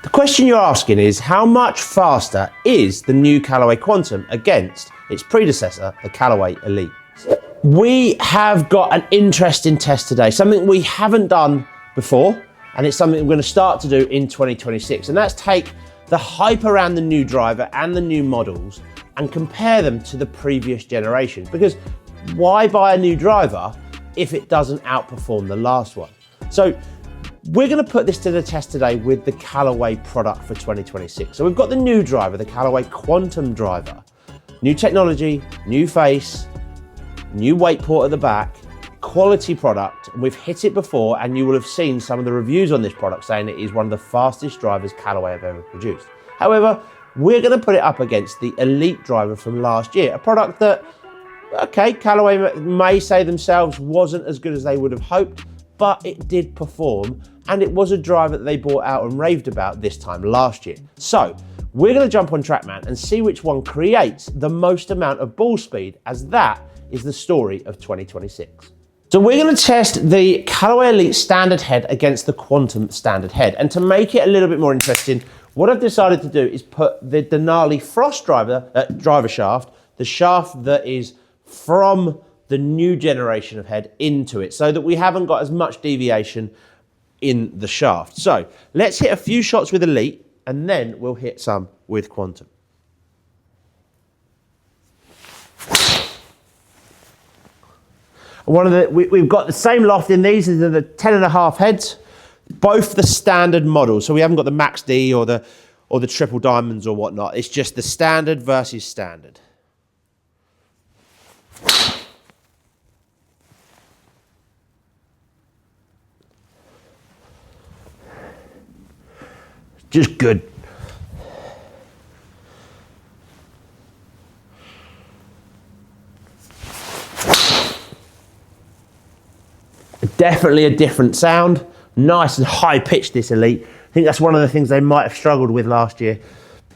The question you're asking is, how much faster is the new Callaway Quantum against its predecessor, the Callaway Elyte? We have got an interesting test today, something we haven't done before, and it's something we're going to start to do in 2026, and that's take the hype around the new driver and the new models and compare them to the previous generations. Because why buy a new driver if it doesn't outperform the last one? So we're going to put this to the test today with the Callaway product for 2026. So we've got the new driver, the Callaway Quantum driver. New technology, new face, new weight port at the back, quality product. And we've hit it before, and you will have seen some of the reviews on this product saying it is one of the fastest drivers Callaway have ever produced. However, we're going to put it up against the Elyte driver from last year, a product that, okay, Callaway may say themselves wasn't as good as they would have hoped, but it did perform, and it was a driver that they brought out and raved about this time last year. So we're going to jump on Trackman and see which one creates the most amount of ball speed, as that is the story of 2026. So we're going to test the Callaway Elyte standard head against the Quantum standard head, and to make it a little bit more interesting, what I've decided to do is put the Denali Frost driver shaft, the shaft that is from the new generation of head, into it, so that we haven't got as much deviation in the shaft. So let's hit a few shots with Elyte, and then we'll hit some with Quantum. We've got the same loft in these. These are the 10.5 heads, both the standard models. So we haven't got the Max D or the triple diamonds or whatnot. It's just the standard versus standard. Just good. Definitely a different sound. Nice and high pitched, this Elyte. I think that's one of the things they might have struggled with last year.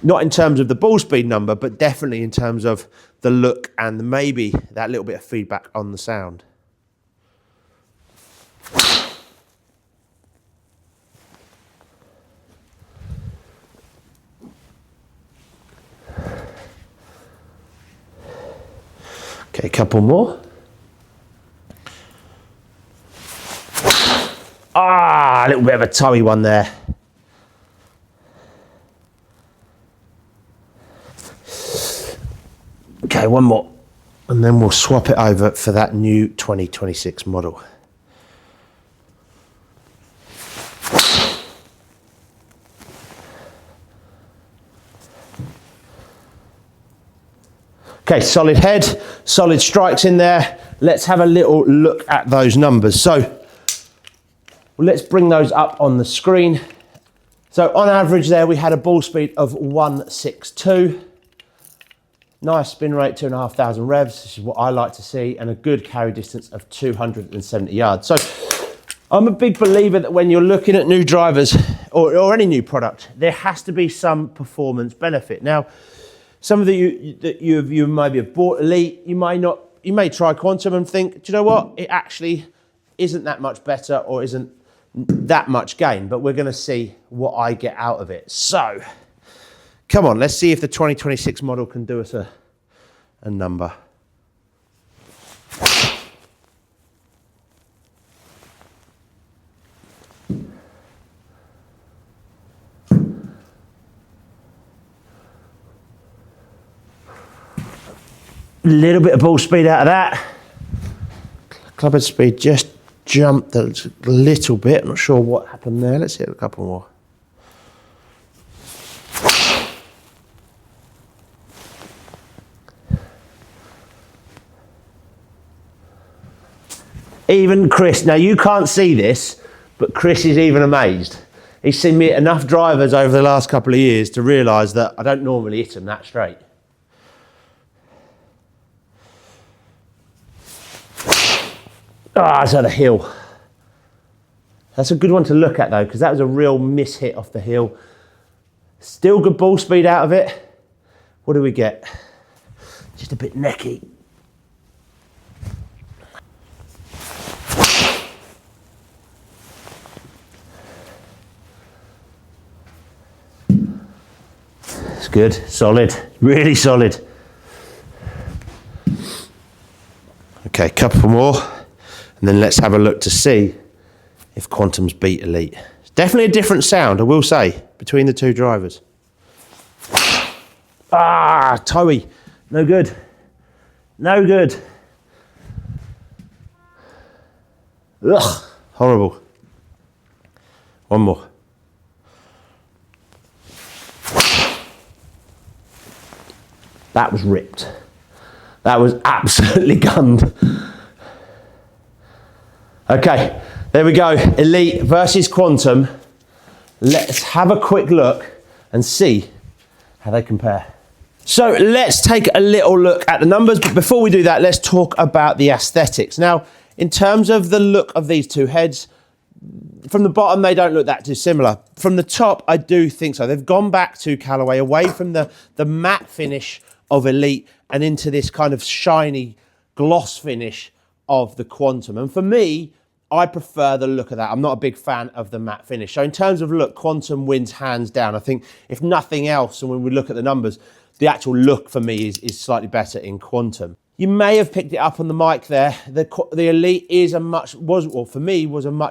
Not in terms of the ball speed number, but definitely in terms of the look and maybe that little bit of feedback on the sound. Okay, a couple more. A little bit of a toey one there. Okay, one more. And then we'll swap it over for that new 2026 model. Okay, solid head, solid strikes in there. Let's have a little look at those numbers. So let's bring those up on the screen. So on average there, we had a ball speed of 162. Nice spin rate, 2,500 revs. This is what I like to see, and a good carry distance of 270 yards. So I'm a big believer that when you're looking at new drivers or any new product, there has to be some performance benefit. Now, some of you maybe have bought Elyte, you may try Quantum and think, do you know what? It actually isn't that much better or isn't that much gain, but we're going to see what I get out of it. So come on, let's see if the 2026 model can do us a number. A little bit of ball speed out of that. Clubhead speed just jumped a little bit. I'm not sure what happened there. Let's hit a couple more. Even Chris, now you can't see this, but Chris is even amazed. He's seen me hit enough drivers over the last couple of years to realise that I don't normally hit them that straight. It's at a hill. That's a good one to look at though, because that was a real miss hit off the hill. Still good ball speed out of it. What do we get? Just a bit necky. It's good, solid, really solid. Okay, a couple more, and then let's have a look to see if Quantum's beat Elite. It's definitely a different sound, I will say, between the two drivers. Ah, toey, no good, no good. Ugh, horrible. One more. That was ripped. That was absolutely gunned. Okay, there we go. Elite versus Quantum. Let's have a quick look and see how they compare. So let's take a little look at the numbers, but before we do that, let's talk about the aesthetics. Now, in terms of the look of these two heads, from the bottom, they don't look that dissimilar. From the top, I do think so. They've gone back to Callaway, away from the matte finish of Elite and into this kind of shiny gloss finish of the Quantum. And for me, I prefer the look of that. I'm not a big fan of the matte finish. So in terms of look, Quantum wins hands down. I think if nothing else, and when we look at the numbers, the actual look for me is slightly better in Quantum. You may have picked it up on the mic there. The Elite is a much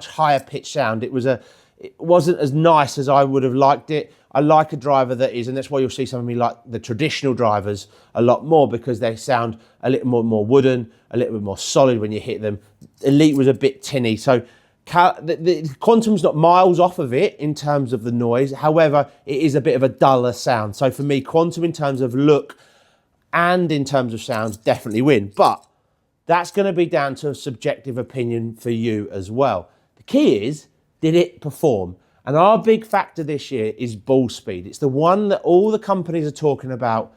higher pitch sound. It wasn't as nice as I would have liked it. I like a driver that is, and that's why you'll see some of me like the traditional drivers a lot more, because they sound a little more wooden, a little bit more solid when you hit them. Elite was a bit tinny. So the Quantum's not miles off of it in terms of the noise. However, it is a bit of a duller sound. So for me, Quantum in terms of look and in terms of sound definitely win. But that's going to be down to a subjective opinion for you as well. The key is, did it perform? And our big factor this year is ball speed. It's the one that all the companies are talking about,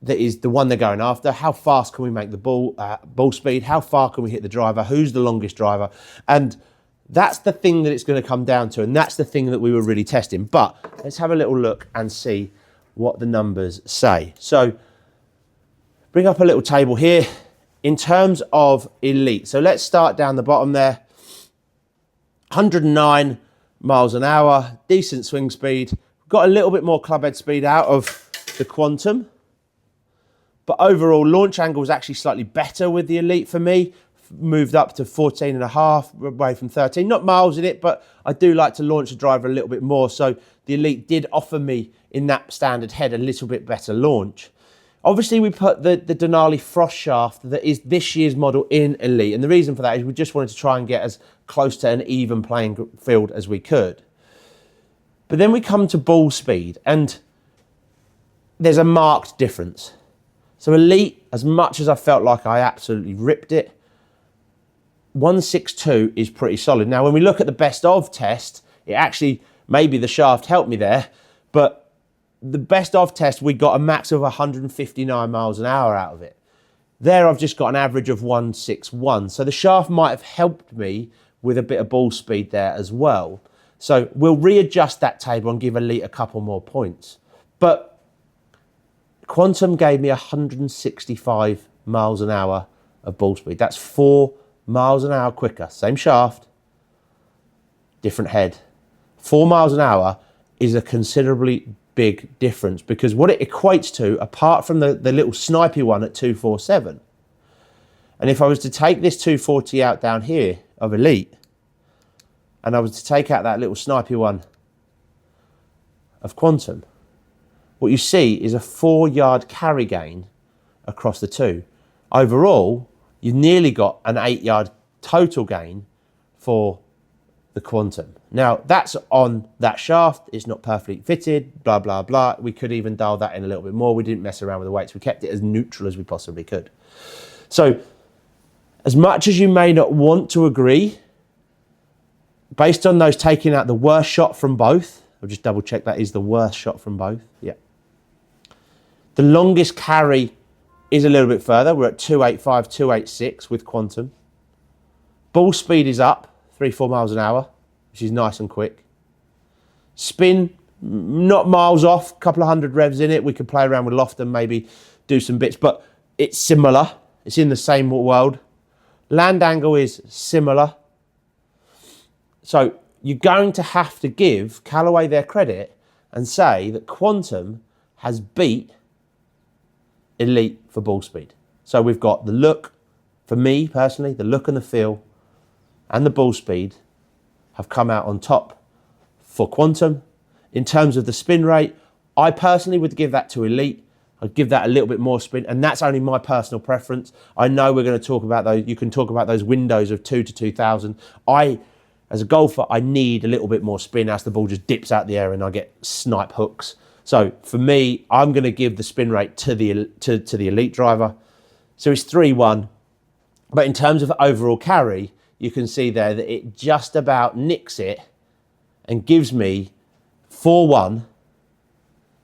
that is the one they're going after. How fast can we make the ball speed? How far can we hit the driver? Who's the longest driver? And that's the thing that it's going to come down to. And that's the thing that we were really testing. But let's have a little look and see what the numbers say. So bring up a little table here in terms of Elite. So let's start down the bottom there. 109 miles an hour, decent swing speed. Got a little bit more club head speed out of the Quantum. But overall, launch angle was actually slightly better with the Elite for me. Moved up to 14.5, away from 13. Not miles in it, but I do like to launch a driver a little bit more. So the Elite did offer me, in that standard head, a little bit better launch. Obviously, we put the Denali Frost shaft that is this year's model in Elite. And the reason for that is we just wanted to try and get as close to an even playing field as we could. But then we come to ball speed, and there's a marked difference. So Elite, as much as I felt like I absolutely ripped it, 162 is pretty solid. Now, when we look at the best of test, it actually, maybe the shaft helped me there, but the best of test, we got a max of 159 miles an hour out of it. There, I've just got an average of 161. So the shaft might have helped me with a bit of ball speed there as well. So we'll readjust that table and give Elite a couple more points. But Quantum gave me 165 miles an hour of ball speed. That's 4 miles an hour quicker. Same shaft, different head. 4 miles an hour is a considerably big difference, because what it equates to, apart from the little snipey one at 247, and if I was to take this 240 out down here of Elite, and I was to take out that little snipey one of Quantum, what you see is a 4-yard carry gain across the two. Overall, you've nearly got an 8-yard total gain for the Quantum. Now, that's on that shaft. It's not perfectly fitted, blah, blah, blah. We could even dial that in a little bit more. We didn't mess around with the weights. We kept it as neutral as we possibly could. So, as much as you may not want to agree, based on those taking out the worst shot from both, I'll just double check that is the worst shot from both. Yeah. The longest carry is a little bit further. We're at 285, 286 with Quantum. Ball speed is up 3-4 miles an hour, which is nice and quick. Spin, not miles off, a couple of hundred revs in it. We could play around with loft and maybe do some bits, but it's similar. It's in the same world. Land angle is similar. So you're going to have to give Callaway their credit and say that Quantum has beat Elyte for ball speed. So we've got the look, for me personally, the look and the feel and the ball speed have come out on top for Quantum. In terms of the spin rate, I personally would give that to Elyte. I'd give that a little bit more spin, and that's only my personal preference. I know we're going to talk about those. You can talk about those windows of 2 to 2000. As a golfer, I need a little bit more spin as the ball just dips out the air and I get snipe hooks. So for me, I'm going to give the spin rate to the Elyte driver. So it's 3-1. But in terms of overall carry, you can see there that it just about nicks it and gives me 4-1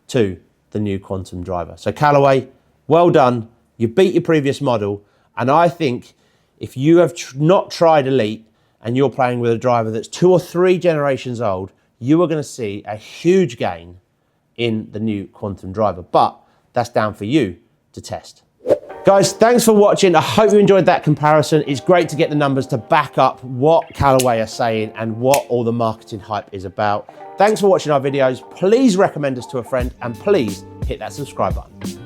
to the new Quantum driver. So Callaway, well done. You beat your previous model. And I think if you have not tried Elyte and you're playing with a driver that's 2 or 3 generations old, you are going to see a huge gain in the new Quantum driver. But that's down for you to test. Guys, thanks for watching. I hope you enjoyed that comparison. It's great to get the numbers to back up what Callaway are saying and what all the marketing hype is about. Thanks for watching our videos. Please recommend us to a friend and please hit that subscribe button.